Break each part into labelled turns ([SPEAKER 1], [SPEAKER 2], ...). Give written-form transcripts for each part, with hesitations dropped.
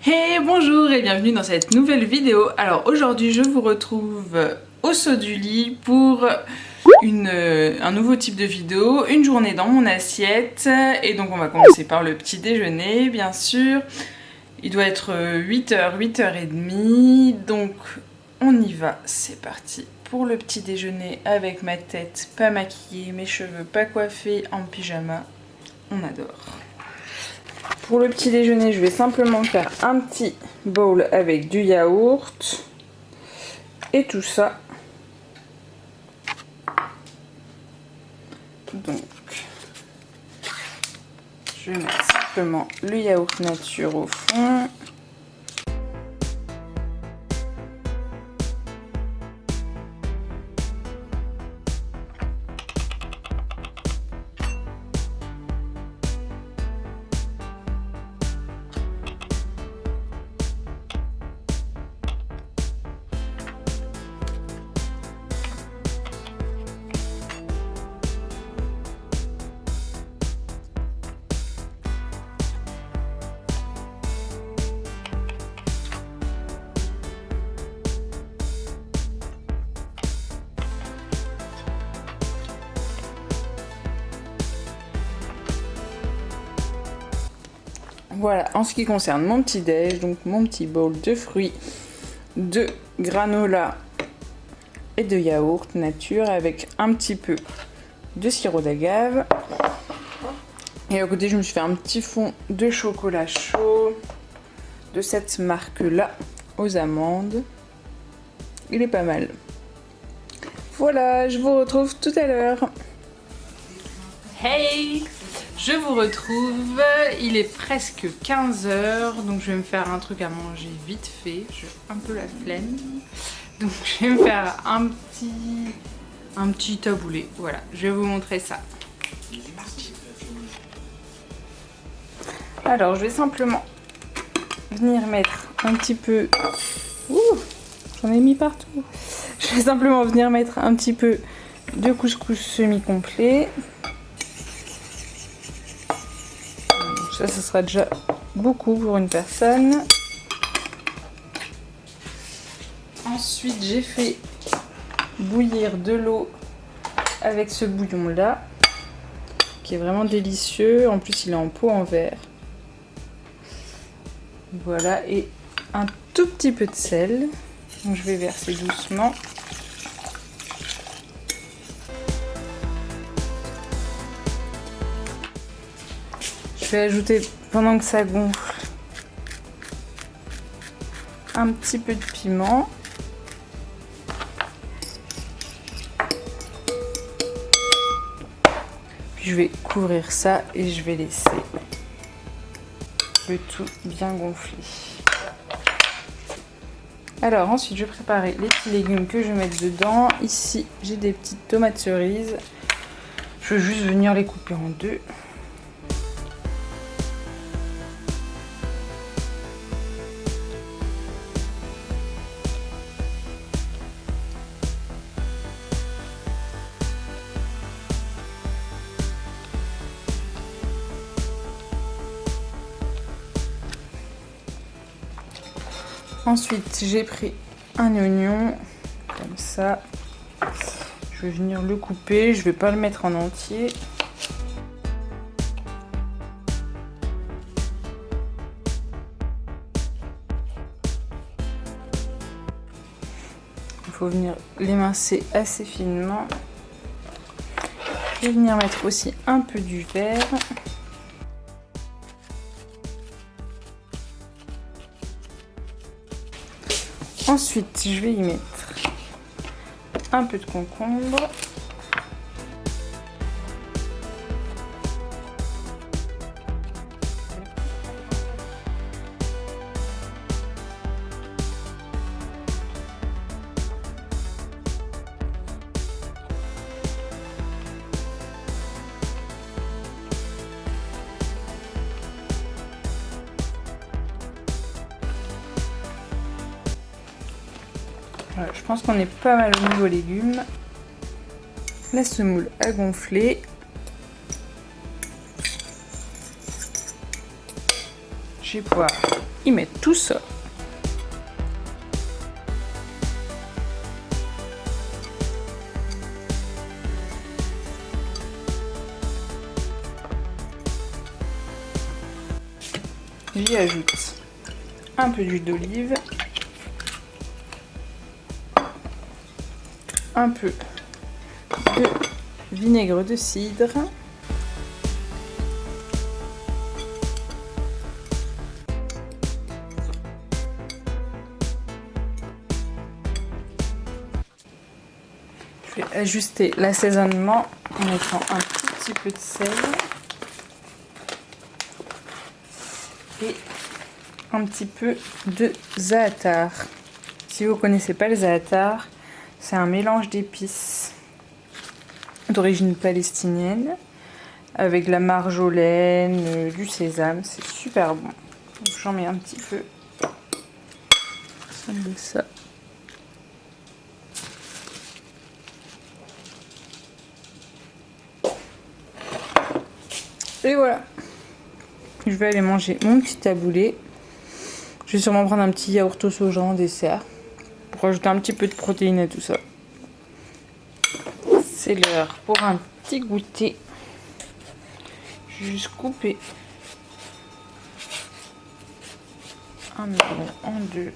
[SPEAKER 1] Hey, bonjour et bienvenue dans cette nouvelle vidéo. Alors aujourd'hui je vous retrouve au saut du lit pour un nouveau type de vidéo, une journée dans mon assiette. Et donc on va commencer par le petit déjeuner bien sûr. Il doit être 8h, 8h30, donc on y va, c'est parti pour le petit déjeuner avec ma tête pas maquillée, mes cheveux pas coiffés, en pyjama, on adore. Pour le petit déjeuner, je vais simplement faire un petit bowl avec du yaourt et tout ça. Donc, je vais mettre simplement le yaourt nature au fond. Voilà, en ce qui concerne mon petit déj, donc mon petit bowl de fruits, de granola et de yaourt nature avec un petit peu de sirop d'agave. Et à côté, je me suis fait un petit fond de chocolat chaud de cette marque-là, aux amandes. Il est pas mal. Voilà, je vous retrouve tout à l'heure. Hey! Je vous retrouve, il est presque 15h, donc je vais me faire un truc à manger vite fait, j'ai un peu la flemme. Donc je vais me faire un petit taboulé, voilà, je vais vous montrer ça. C'est parti. Alors je vais simplement venir mettre un petit peu... Ouh, j'en ai mis partout. Je vais simplement venir mettre un petit peu de couscous semi-complet. Ça, ce sera déjà beaucoup pour une personne. Ensuite, j'ai fait bouillir de l'eau avec ce bouillon-là, qui est vraiment délicieux. En plus, il est en pot en verre. Voilà, et un tout petit peu de sel. Donc, je vais verser doucement. Je vais ajouter, pendant que ça gonfle, un petit peu de piment. Puis je vais couvrir ça et je vais laisser le tout bien gonfler. Alors ensuite je vais préparer les petits légumes que je vais mettre dedans. Ici j'ai des petites tomates cerises. Je vais juste venir les couper en deux. Ensuite, j'ai pris un oignon, comme ça. Je vais venir le couper, je ne vais pas le mettre en entier. Il faut venir l'émincer assez finement. Je vais venir mettre aussi un peu du vert. Ensuite, je vais y mettre un peu de concombre. Voilà, je pense qu'on est pas mal au niveau légumes. La semoule a gonflé. je vais pouvoir y mettre tout ça. J'y ajoute un peu d'huile d'olive, un peu de vinaigre de cidre, je vais ajuster l'assaisonnement en mettant un tout petit peu de sel et un petit peu de za'atar. Si vous ne connaissez pas le za'atar, c'est un mélange d'épices d'origine palestinienne avec de la marjolaine, du sésame, c'est super bon. J'en mets un petit peu. Ça. Et voilà. Je vais aller manger mon petit taboulé. Je vais sûrement prendre un petit yaourt au soja en dessert pour rajouter un petit peu de protéines à tout ça. C'est l'heure pour un petit goûter. Je vais juste couper un melon en deux.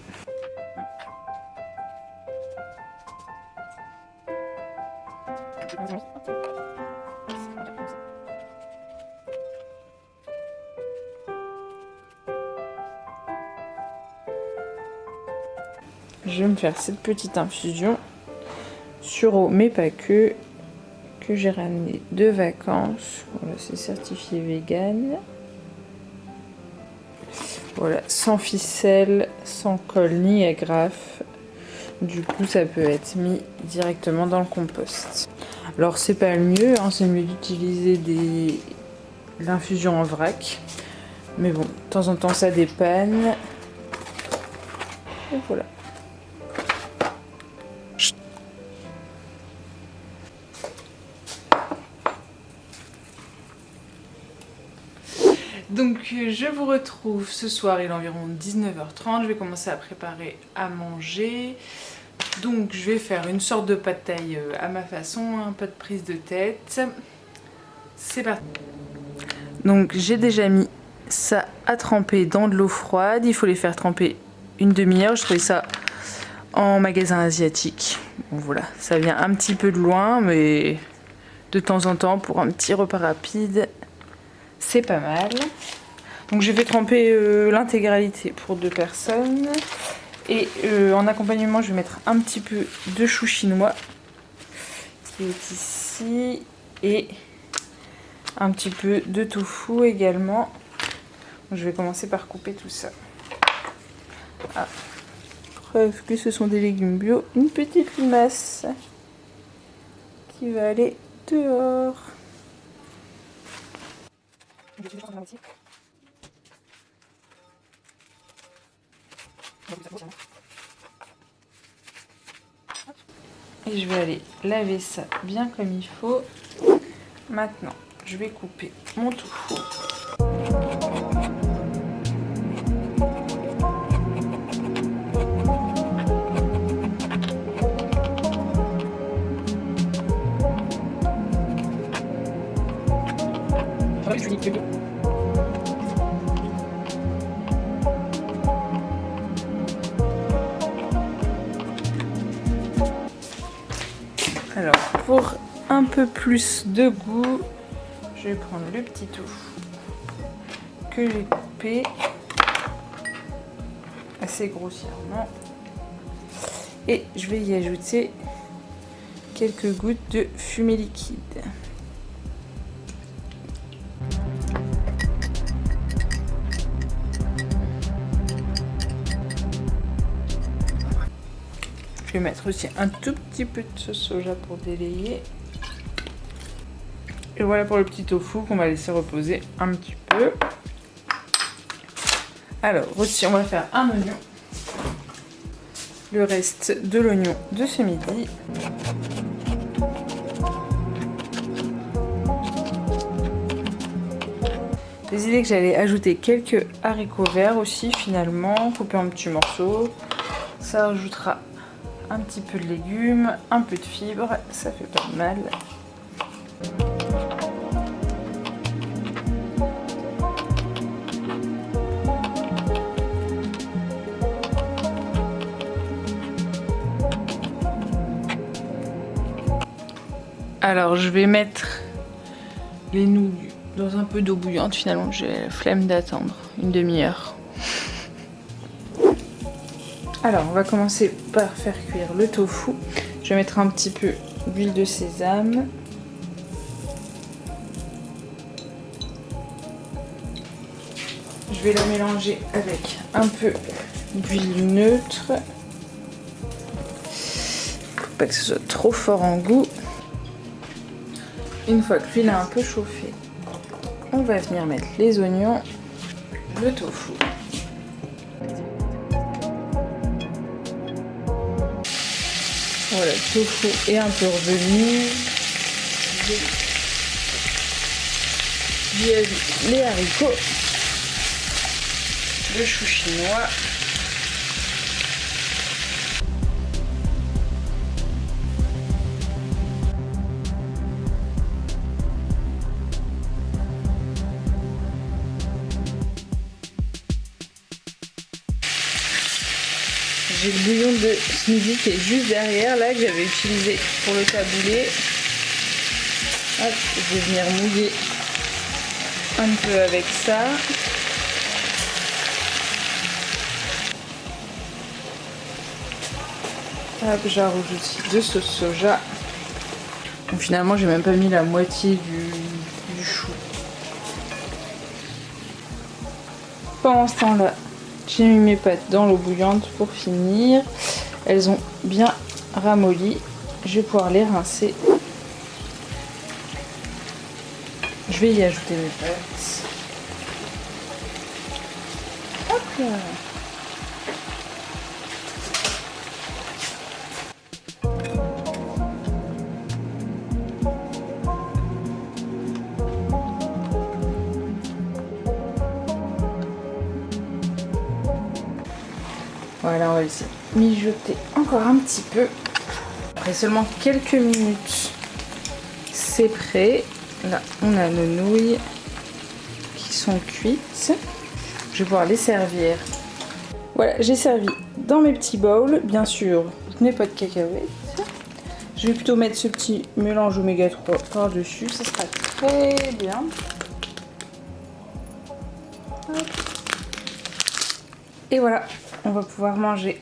[SPEAKER 1] Je vais me faire cette petite infusion sur eau, mais pas que j'ai ramené de vacances. Voilà, c'est certifié vegan. Voilà, sans ficelle, sans colle ni agrafe. Du coup, ça peut être mis directement dans le compost. Alors, c'est pas le mieux, hein, c'est mieux d'utiliser l'infusion en vrac. Mais bon, de temps en temps, ça dépanne. Et voilà. Donc je vous retrouve ce soir, il est environ 19h30, je vais commencer à préparer à manger. Donc je vais faire une sorte de pad thaï à ma façon, hein, pas de prise de tête. C'est parti. Donc j'ai déjà mis ça à tremper dans de l'eau froide, il faut les faire tremper une demi-heure, je trouvais ça en magasin asiatique. Bon voilà, ça vient un petit peu de loin, mais de temps en temps pour un petit repas rapide, c'est pas mal. Donc j'ai fait tremper l'intégralité pour 2 personnes. Et en accompagnement, je vais mettre un petit peu de chou chinois qui est ici. Et un petit peu de tofu également. Donc, je vais commencer par couper tout ça. Ah, preuve que ce sont des légumes bio. Une petite limace qui va aller dehors. Et je vais aller laver ça bien comme il faut. Maintenant, je vais couper mon tofu. Alors, pour un peu plus de goût, je vais prendre le petit tofu que j'ai coupé assez grossièrement et je vais y ajouter quelques gouttes de fumée liquide. Je vais mettre aussi un tout petit peu de sauce soja pour délayer. Et voilà pour le petit tofu qu'on va laisser reposer un petit peu. Alors aussi on va faire un oignon. Le reste de l'oignon de ce midi. décidé que j'allais ajouter quelques haricots verts aussi finalement, coupés en petits morceaux. Ça rajoutera un petit peu de légumes, un peu de fibres, ça fait pas de mal. Alors je vais mettre les nouilles dans un peu d'eau bouillante. Finalement j'ai la flemme d'attendre une demi-heure. Alors on va commencer par faire cuire le tofu. Je vais mettre un petit peu d'huile de sésame. Je vais la mélanger avec un peu d'huile neutre. Faut pas que ce soit trop fort en goût. Une fois que l'huile a un peu chauffé, on va venir mettre les oignons, le tofu. Voilà, le tofu est un peu revenu. J'y ajoute les haricots, le chou chinois. J'ai le bouillon de ce midi qui est juste derrière, là, que j'avais utilisé pour le taboulé. Hop, je vais venir mouiller un peu avec ça. Hop, j'arrose aussi de sauce soja. Donc finalement, j'ai même pas mis la moitié du chou. Pendant ce temps-là, j'ai mis mes pâtes dans l'eau bouillante pour finir. Elles ont bien ramolli. Je vais pouvoir les rincer. Je vais y ajouter mes pâtes. Hop là. Voilà, on va laisser mijoter encore un petit peu. Après seulement quelques minutes, c'est prêt. Là, on a nos nouilles qui sont cuites. Je vais pouvoir les servir. Voilà, j'ai servi dans mes petits bowls. Bien sûr, je n'ai pas de cacahuètes. Je vais plutôt mettre ce petit mélange oméga 3 par-dessus. Ça sera très bien. Hop. Et voilà, on va pouvoir manger.